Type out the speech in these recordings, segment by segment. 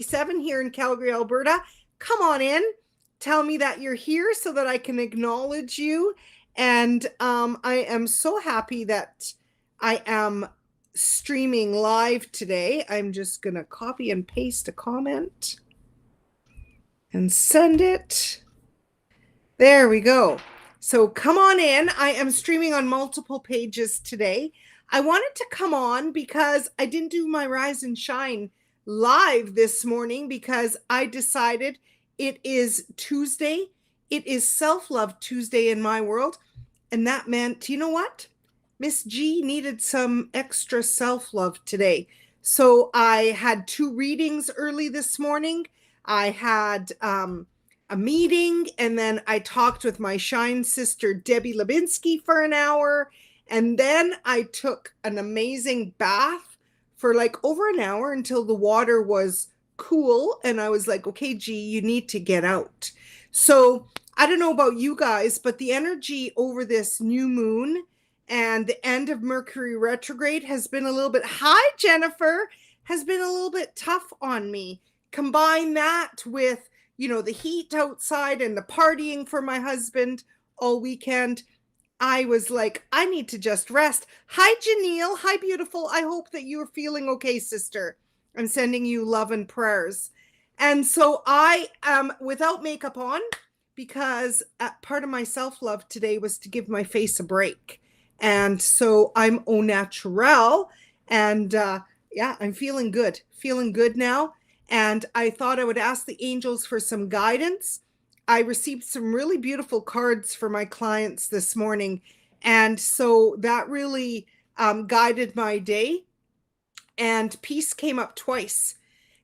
7 here in Calgary, Alberta. Come on in. Tell me that you're here so that I can acknowledge you. And I am so happy that I am streaming live today. I'm just going to copy and paste a comment and send it. There we go. So come on in. I am streaming on multiple pages today. I wanted to come on because I didn't do my Rise and Shine live this morning because I decided it is Tuesday. It is Self-Love Tuesday in my world. And that meant, you know what? Miss G needed some extra self-love today. So I had 2 readings early this morning. I had a meeting, and then I talked with my Shine sister, Debbie Lebinsky, for an hour. And then I took an amazing bath for like over an hour until the water was cool. And I was like, okay, G, you need to get out. So I don't know about you guys, but the energy over this new moon and the end of Mercury retrograde has been a little bit, hi, Jennifer, has been a little bit tough on me. Combine that with, you know, the heat outside and the partying for my husband all weekend. I was like, I need to just rest. Hi, Janelle. Hi, beautiful. I hope that you're feeling okay, sister. I'm sending you love and prayers. And so I am without makeup on because part of my self-love today was to give my face a break. And so I'm au naturel. And yeah, I'm feeling good now. And I thought I would ask the angels for some guidance. I received some really beautiful cards for my clients this morning. And so that really guided my day. And peace came up twice.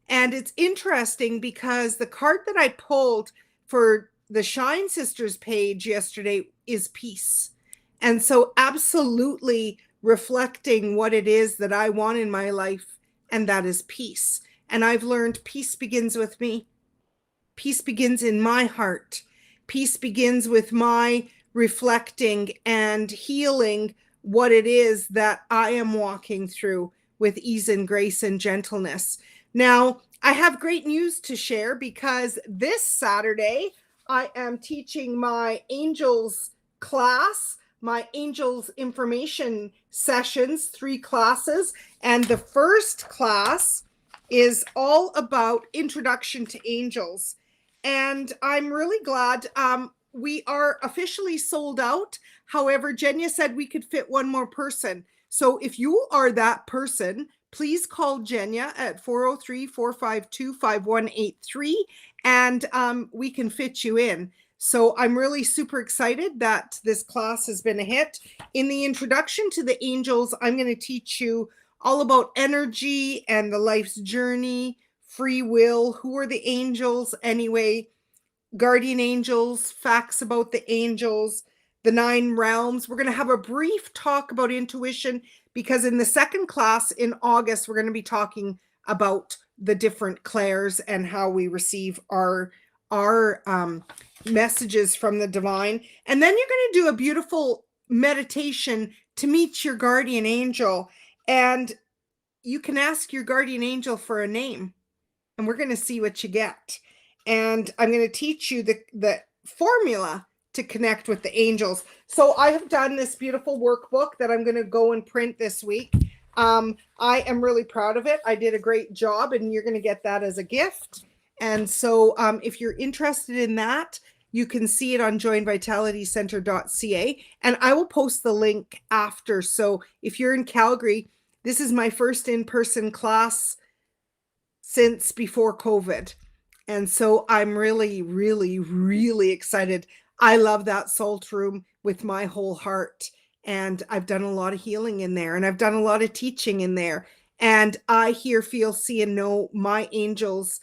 And it's interesting because the card that I pulled for the Shine Sisters page yesterday is peace. And so absolutely reflecting what it is that I want in my life, and that is peace. And I've learned peace begins with me. Peace begins in my heart. Peace begins with my reflecting and healing what it is that I am walking through with ease and grace and gentleness. Now, I have great news to share because this Saturday, I am teaching my angels class, my angels information sessions, 3 classes. And the first class is all about introduction to angels. And I'm really glad we are officially sold out. However, Jenya said we could fit one more person. So if you are that person, please call Jenya at 403-452-5183 and we can fit you in. So I'm really super excited that this class has been a hit. In the introduction to the angels, I'm going to teach you all about energy and the life's journey, free will, who are the angels anyway, guardian angels, facts about the angels, the 9 realms. We're going to have a brief talk about intuition because in the second class in August, we're going to be talking about the different clairs and how we receive our messages from the divine. And then you're going to do a beautiful meditation to meet your guardian angel. And you can ask your guardian angel for a name, and we're going to see what you get. And I'm going to teach you the formula to connect with the angels. So I have done this beautiful workbook that I'm going to go and print this week. I am really proud of it. I did a great job, and you're going to get that as a gift. And so if you're interested in that, you can see it on joinvitalitycenter.ca, and I will post the link after. So if you're in Calgary, this is my first in-person class since before COVID. And so I'm really, really, really excited. I love that salt room with my whole heart. And I've done a lot of healing in there, and I've done a lot of teaching in there. And I hear, feel, see, and know my angels'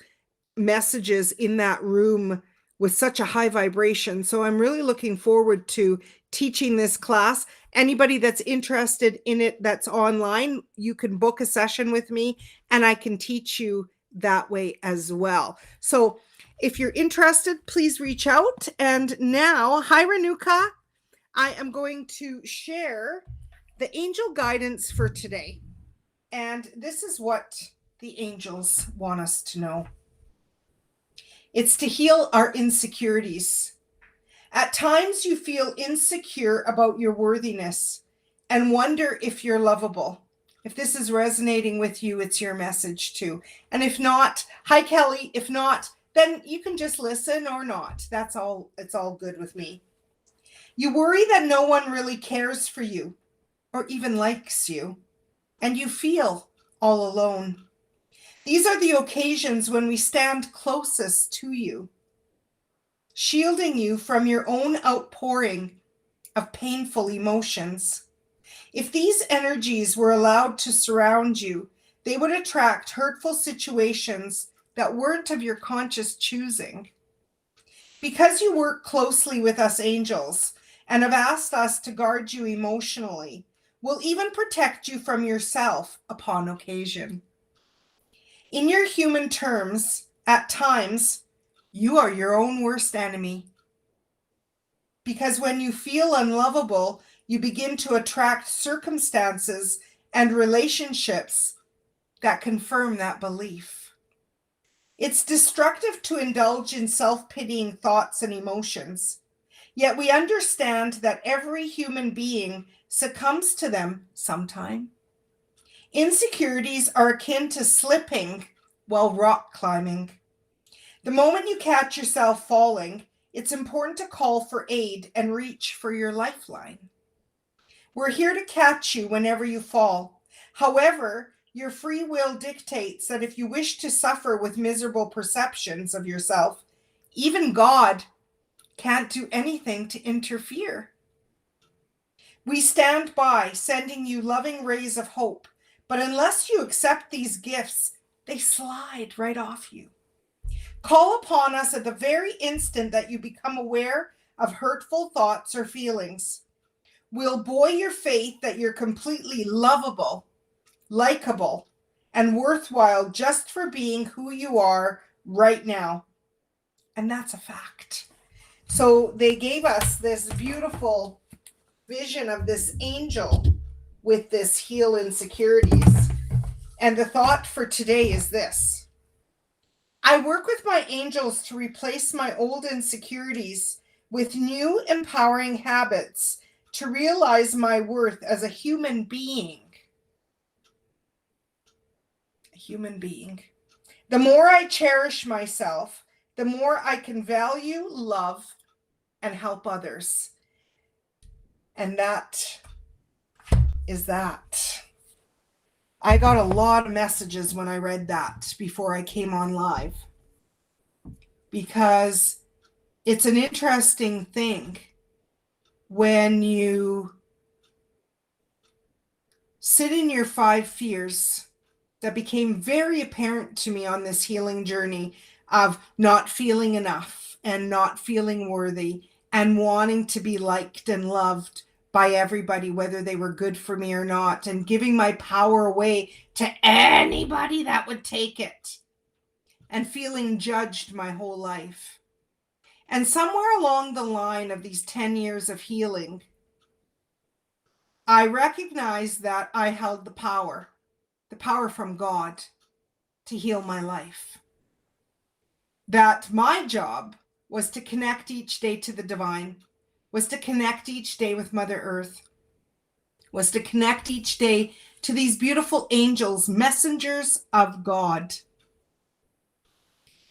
messages in that room with such a high vibration. So I'm really looking forward to teaching this class. Anybody that's interested in it that's online, you can book a session with me and I can teach you that way as well. So if you're interested, please reach out. And now, hi, Renuka. I am going to share the angel guidance for today. And this is what the angels want us to know. It's to heal our insecurities. At times you feel insecure about your worthiness and wonder if you're lovable. If this is resonating with you, it's your message too. And if not, hi Kelly, if not, then you can just listen or not. That's all, it's all good with me. You worry that no one really cares for you or even likes you, and you feel all alone. These are the occasions when we stand closest to you, shielding you from your own outpouring of painful emotions. If these energies were allowed to surround you, they would attract hurtful situations that weren't of your conscious choosing. Because you work closely with us angels and have asked us to guard you emotionally, we'll even protect you from yourself upon occasion. In your human terms, at times, you are your own worst enemy. Because when you feel unlovable, you begin to attract circumstances and relationships that confirm that belief. It's destructive to indulge in self-pitying thoughts and emotions. Yet we understand that every human being succumbs to them sometime. Insecurities are akin to slipping while rock climbing. The moment you catch yourself falling, it's important to call for aid and reach for your lifeline. We're here to catch you whenever you fall. However, your free will dictates that if you wish to suffer with miserable perceptions of yourself, even God can't do anything to interfere. We stand by, sending you loving rays of hope, but unless you accept these gifts, they slide right off you. Call upon us at the very instant that you become aware of hurtful thoughts or feelings. We'll buoy your faith that you're completely lovable, likable, and worthwhile just for being who you are right now. And that's a fact. So they gave us this beautiful vision of this angel with this heal insecurities. And the thought for today is this: I work with my angels to replace my old insecurities with new empowering habits to realize my worth as a human being. A human being. The more I cherish myself, the more I can value, love, and help others. And that is that. I got a lot of messages when I read that before I came on live, because it's an interesting thing when you sit in your 5 fears that became very apparent to me on this healing journey of not feeling enough and not feeling worthy and wanting to be liked and loved by everybody, whether they were good for me or not, and giving my power away to anybody that would take it, and feeling judged my whole life. And somewhere along the line of these 10 years of healing, I recognized that I held the power from God to heal my life. That my job was to connect each day to the divine, was to connect each day with Mother Earth, was to connect each day to these beautiful angels, messengers of God.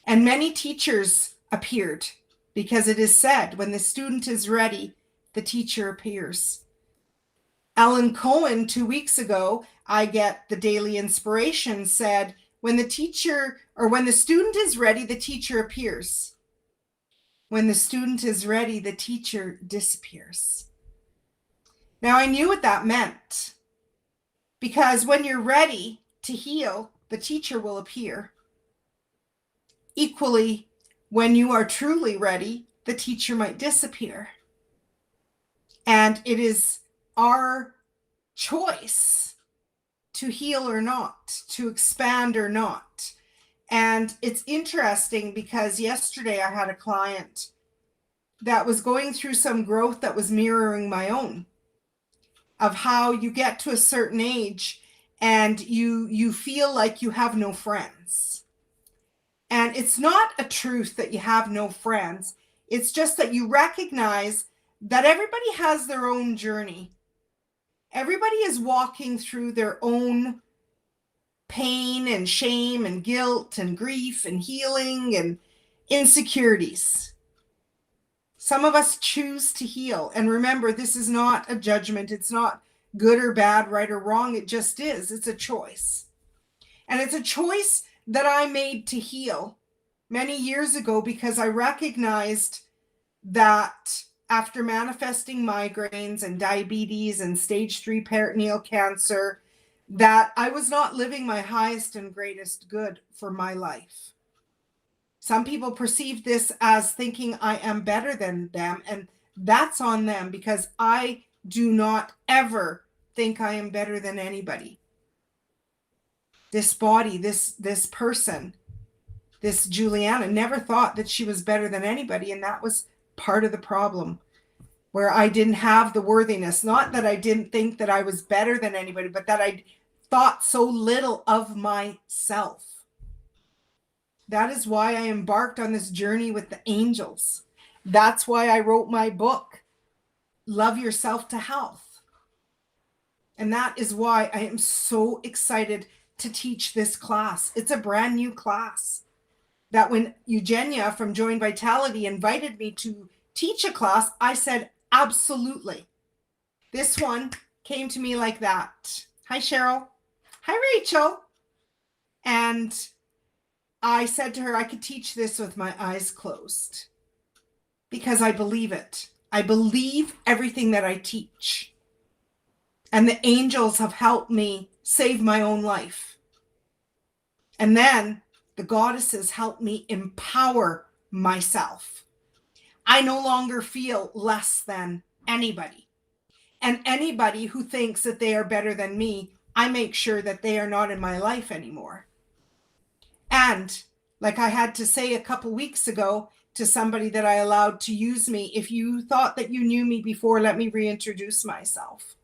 And many teachers appeared, because it is said, when the student is ready, the teacher appears. Ellen Cohen, 2 weeks ago, I get the daily inspiration, said, when the student is ready, the teacher appears. When the student is ready, the teacher disappears. Now, I knew what that meant, because when you're ready to heal, the teacher will appear. Equally, when you are truly ready, the teacher might disappear. And it is our choice to heal or not, to expand or not. And it's interesting because yesterday I had a client that was going through some growth that was mirroring my own, of how you get to a certain age and you feel like you have no friends. And it's not a truth that you have no friends. It's just that you recognize that everybody has their own journey. Everybody is walking through their own pain and shame and guilt and grief and healing and insecurities. Some of us choose to heal. And remember, this is not a judgment. It's not good or bad, right or wrong. It just is. It's a choice. And it's a choice that I made to heal many years ago because I recognized that after manifesting migraines and diabetes and stage 3 peritoneal cancer, that I was not living my highest and greatest good for my life. Some people perceive this as thinking I am better than them, and that's on them because I do not ever think I am better than anybody. This body, this person, this Giuliana never thought that she was better than anybody, and that was part of the problem, where I didn't have the worthiness. Not that I didn't think that I was better than anybody, but that I thought so little of myself. That is why I embarked on this journey with the angels. That's why I wrote my book, Love Yourself to Health. And that is why I am so excited to teach this class. It's a brand new class that when Eugenia from Join Vitality invited me to teach a class, I said, absolutely. This one came to me like that. Hi, Cheryl. Hi, Rachel. And I said to her, I could teach this with my eyes closed because I believe it. I believe everything that I teach. And the angels have helped me save my own life. And then the goddesses helped me empower myself. I no longer feel less than anybody. And anybody who thinks that they are better than me, I make sure that they are not in my life anymore. And like I had to say a couple weeks ago to somebody that I allowed to use me, if you thought that you knew me before, let me reintroduce myself.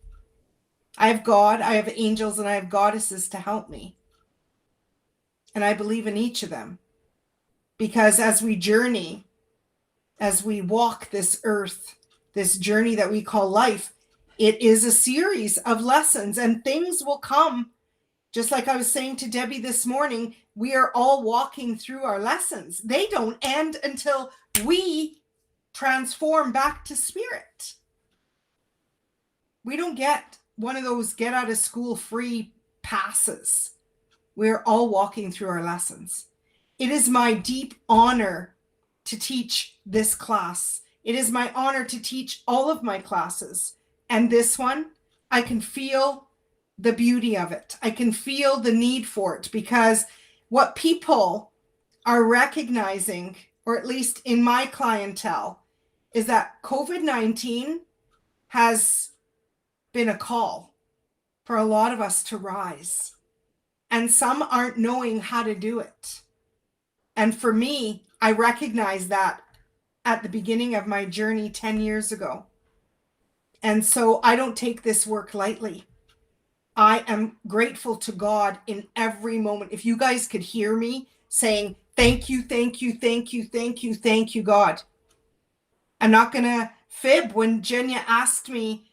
I have God, I have angels, and I have goddesses to help me. And I believe in each of them. Because as we journey, as we walk this earth, this journey that we call life, it is a series of lessons and things will come. Just like I was saying to Debbie this morning, we are all walking through our lessons. They don't end until we transform back to spirit. We don't get one of those get out of school free passes. We're all walking through our lessons. It is my deep honor to teach this class. It is my honor to teach all of my classes. And this one, I can feel the beauty of it. I can feel the need for it because what people are recognizing, or at least in my clientele, is that COVID-19 has been a call for a lot of us to rise. And some aren't knowing how to do it. And for me, I recognize that at the beginning of my journey 10 years ago. And so I don't take this work lightly. I am grateful to God in every moment. If you guys could hear me saying, thank you, thank you, thank you, thank you, thank you, God. I'm not going to fib. When Jenya asked me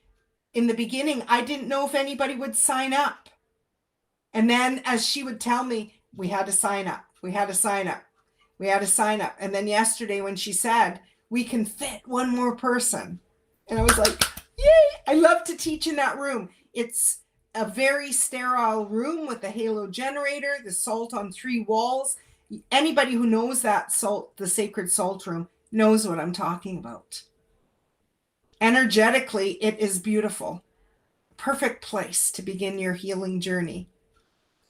in the beginning, I didn't know if anybody would sign up. And then as she would tell me, we had to sign up. We had to sign up. We had to sign up. And then yesterday when she said, we can fit one more person. And I was like, yay, I love to teach in that room. It's a very sterile room with a halo generator, the salt on 3 walls. Anybody who knows that salt, the sacred salt room, knows what I'm talking about. Energetically, it is beautiful. Perfect place to begin your healing journey.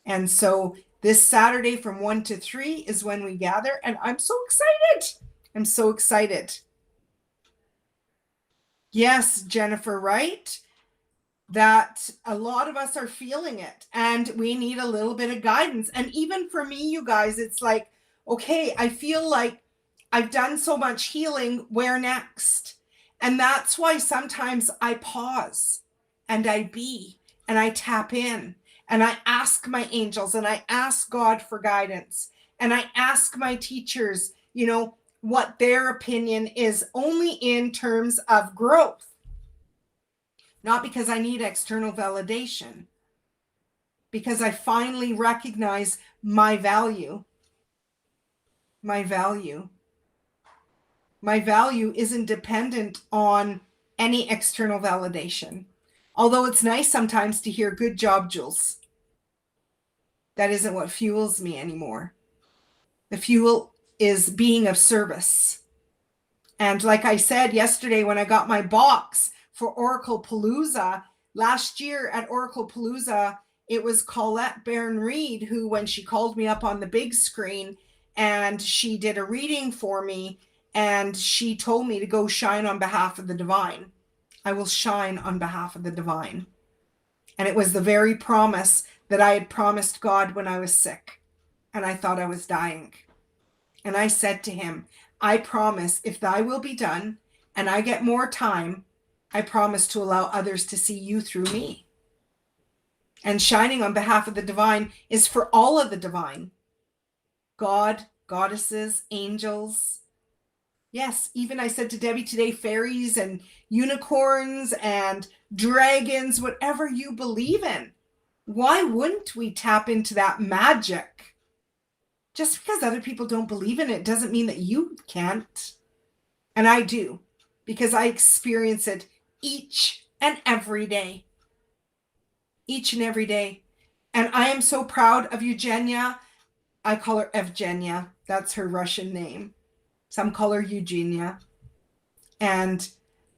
And so this Saturday from 1 to 3 is when we gather, and I'm so excited. I'm so excited. Yes, Jennifer, right? That a lot of us are feeling it, and we need a little bit of guidance. And even for me, you guys, it's like, okay, I feel like I've done so much healing. Where next? And that's why sometimes I pause and I be and I tap in. And I ask my angels and I ask God for guidance. And I ask my teachers, what their opinion is, only in terms of growth, not because I need external validation, because I finally recognize my value. My value. My value isn't dependent on any external validation. Although it's nice sometimes to hear, "Good job, Jules." That isn't what fuels me anymore. The fuel is being of service. And like I said yesterday, when I got my box for Oracle Palooza, last year at Oracle Palooza, it was Colette Bairn-Reed who, when she called me up on the big screen and she did a reading for me, and she told me to go shine on behalf of the divine. I will shine on behalf of the divine. And it was the very promise that I had promised God when I was sick and I thought I was dying. And I said to him, "I promise, if thy will be done and I get more time, I promise to allow others to see you through me." And shining on behalf of the divine is for all of the divine. God, goddesses, angels. Yes, even I said to Debbie today, fairies and unicorns and dragons, whatever you believe in. Why wouldn't we tap into that magic? Just because other people don't believe in it doesn't mean that you can't. And I do, because I experience it each and every day. Each and every day. And I am so proud of Eugenia. I call her Evgenia. That's her Russian name. Some call her Eugenia. And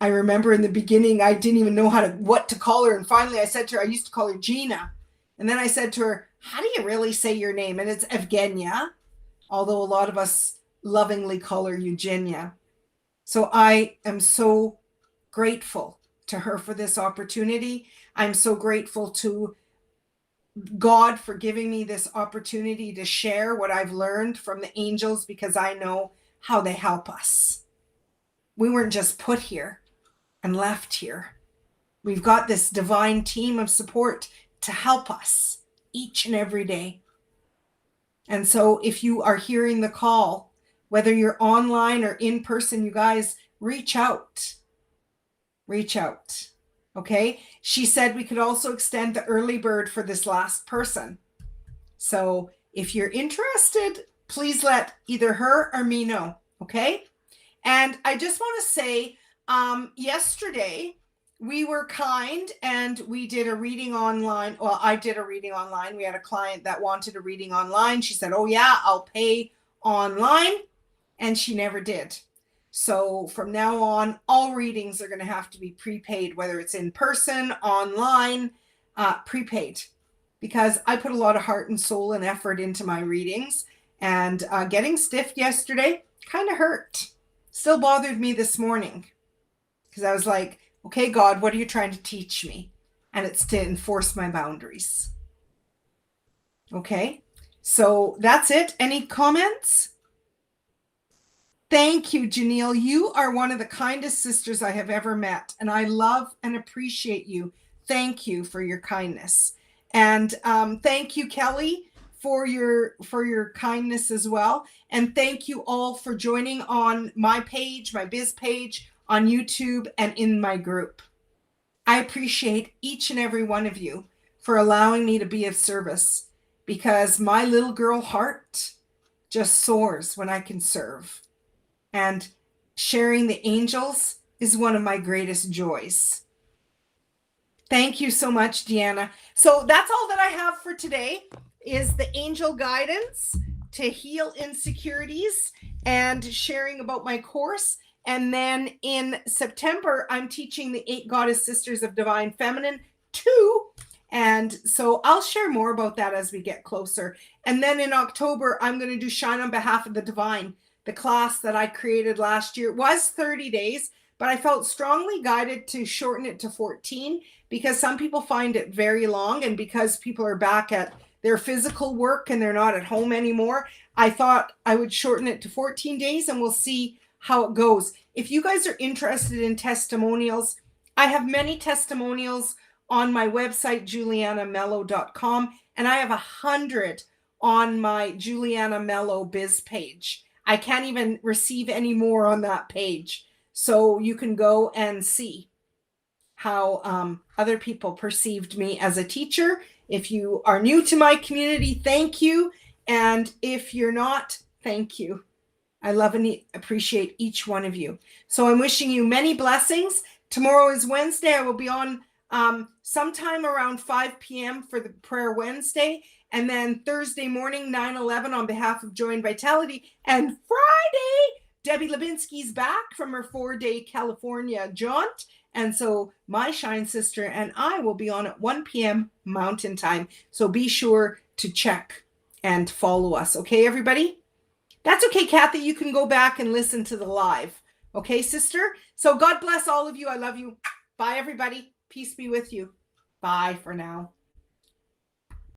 I remember in the beginning, I didn't even know what to call her. And finally I said to her, I used to call her Gina. And then I said to her, "How do you really say your name?" And it's Evgenia, although a lot of us lovingly call her Eugenia. So I am so grateful to her for this opportunity. I'm so grateful to God for giving me this opportunity to share what I've learned from the angels, because I know how they help us. We weren't just put here and left here. We've got this divine team of support to help us each and every day. And so if you are hearing the call, whether you're online or in person, you guys reach out. Reach out. Okay. She said we could also extend the early bird for this last person. So if you're interested, please let either her or me know. Okay. And I just want to say, yesterday we were kind and we did a reading online. Well, I did a reading online. We had a client that wanted a reading online. She said, "Oh yeah, I'll pay online." And she never did. So from now on, all readings are going to have to be prepaid, whether it's in person, online, prepaid, because I put a lot of heart and soul and effort into my readings. And getting stiffed yesterday kind of hurt. Still bothered me this morning, because I was like, "Okay, God, what are you trying to teach me?" And it's to enforce my boundaries. Okay, so that's it. Any comments? Thank you, Janelle. You are one of the kindest sisters I have ever met, and I love and appreciate you. Thank you for your kindness. And thank you, Kelly, for your kindness as well. And thank you all for joining on my page, my biz page on YouTube, and in my group. I appreciate each and every one of you for allowing me to be of service, because my little girl heart just soars when I can serve. And sharing the angels is one of my greatest joys. Thank you so much, Deanna. So that's all that I have for today, is the angel guidance to heal insecurities and sharing about my course. And then in September, I'm teaching the 8 Goddess Sisters of Divine Feminine 2. And so I'll share more about that as we get closer. And then in October, I'm going to do Shine on Behalf of the Divine. The class that I created last year was 30 days, but I felt strongly guided to shorten it to 14, because some people find it very long, and because people are back at their physical work and they're not at home anymore, I thought I would shorten it to 14 days, and we'll see how it goes. If you guys are interested in testimonials, I have many testimonials on my website, giulianamello.com, and I have 100 on my Giuliana Mello Biz page. I can't even receive any more on that page. So you can go and see how other people perceived me as a teacher. If you are new to my community, thank you. And if you're not, thank you. I love and appreciate each one of you. So I'm wishing you many blessings. Tomorrow is Wednesday. I will be on sometime around 5 p.m. for the Prayer Wednesday. And then Thursday morning, 9/11, on behalf of Joy and Vitality. And Friday, Debbie Levinsky's back from her 4-day California jaunt. And so my Shine sister and I will be on at 1 p.m. Mountain Time. So be sure to check and follow us. Okay, everybody? That's okay, Kathy. You can go back and listen to the live. Okay, sister? So God bless all of you. I love you. Bye, everybody. Peace be with you. Bye for now.